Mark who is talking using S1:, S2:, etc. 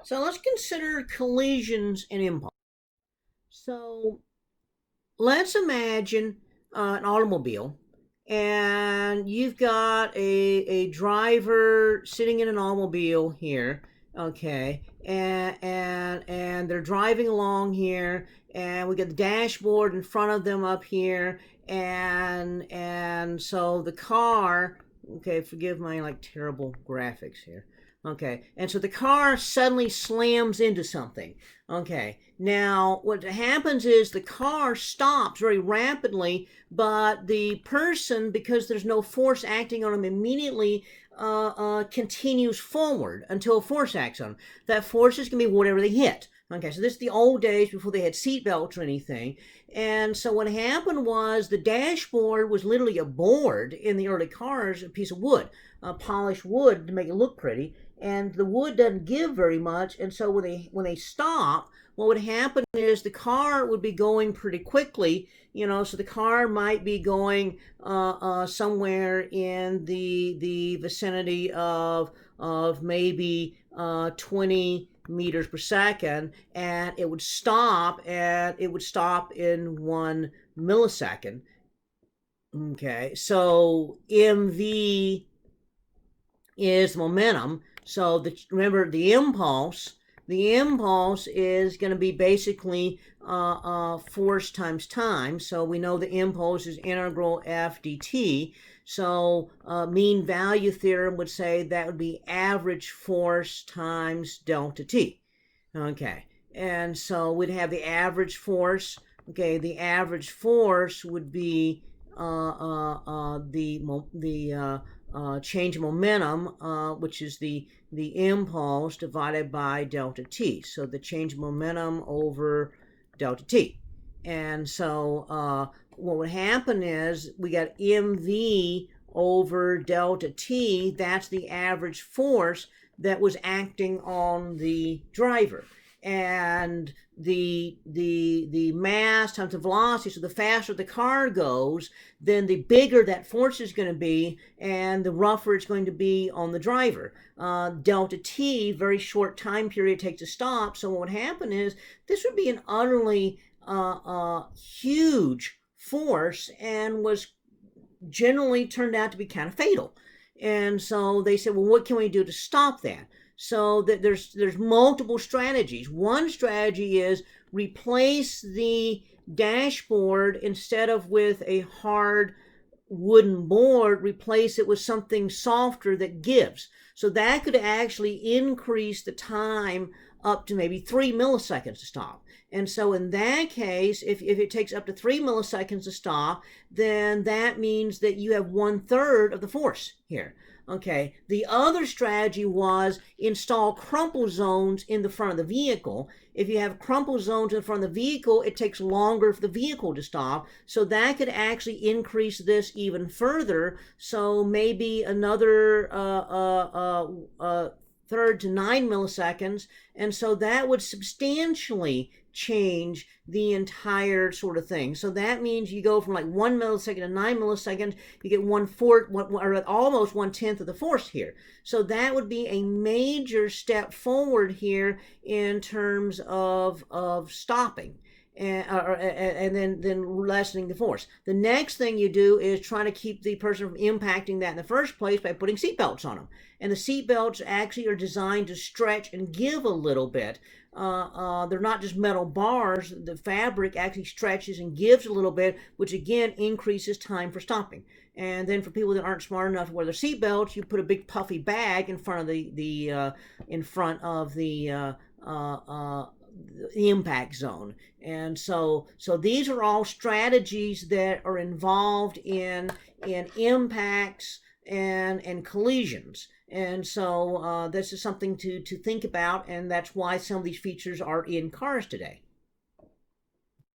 S1: So let's consider collisions and impulse. So let's imagine an automobile, and you've got a driver sitting in an automobile here, okay, and they're driving along here, and we got the dashboard in front of them up here, and so the car, okay, forgive my like terrible graphics here. Okay, and so the car suddenly slams into something. Okay, now what happens is the car stops very rapidly, but the person, because there's no force acting on them immediately, continues forward until force acts on them. That force is going to be whatever they hit. Okay, so this is the old days before they had seat belts or anything. And so what happened was the dashboard was literally a board in the early cars, a piece of wood, polished wood to make it look pretty. And the wood doesn't give very much, and so when they stop, what would happen is the car would be going pretty quickly, so the car might be going somewhere in the vicinity of maybe 20 meters per second, and it would stop in 1 millisecond. Okay, so mv is momentum. So remember the impulse is going to be basically force times time. So we know the impulse is integral f dt. So mean value theorem would say that would be average force times delta t. Okay, and so we'd have the average force. Okay, the average force would be the change in momentum, which is the impulse divided by delta t. So the change in momentum over delta t. And so what would happen is we got mv over delta t. That's the average force that was acting on the driver. And the mass times the velocity, so the faster the car goes, then the bigger that force is going to be, and the rougher it's going to be on the driver. Delta t, very short time period takes to stop. So what would happen is this would be an utterly huge force, and was generally turned out to be kind of fatal. And so they said, well, what can we do to stop that? So that there's multiple strategies. One strategy is replace the dashboard, instead of with a hard wooden board, replace it with something softer that gives. So that could actually increase the time up to maybe 3 milliseconds to stop. And so in that case, if it takes up to 3 milliseconds to stop, then that means that you have 1/3 of the force here. Okay, the other strategy was install crumple zones in the front of the vehicle. If you have crumple zones in front of the vehicle, it takes longer for the vehicle to stop. So that could actually increase this even further. So maybe another third to 9 milliseconds. And so that would substantially change the entire sort of thing. So that means you go from like 1 millisecond to 9 milliseconds, you get 1/4, or almost 1/10 of the force here. So that would be a major step forward here in terms of stopping. And then lessening the force. The next thing you do is try to keep the person from impacting that in the first place by putting seatbelts on them. And the seatbelts actually are designed to stretch and give a little bit. They're not just metal bars. The fabric actually stretches and gives a little bit, which again increases time for stopping. And then for people that aren't smart enough to wear their seatbelts, you put a big puffy bag in front of the impact zone. And so these are all strategies that are involved in impacts and collisions. And so this is something to think about, and that's why some of these features are in cars today.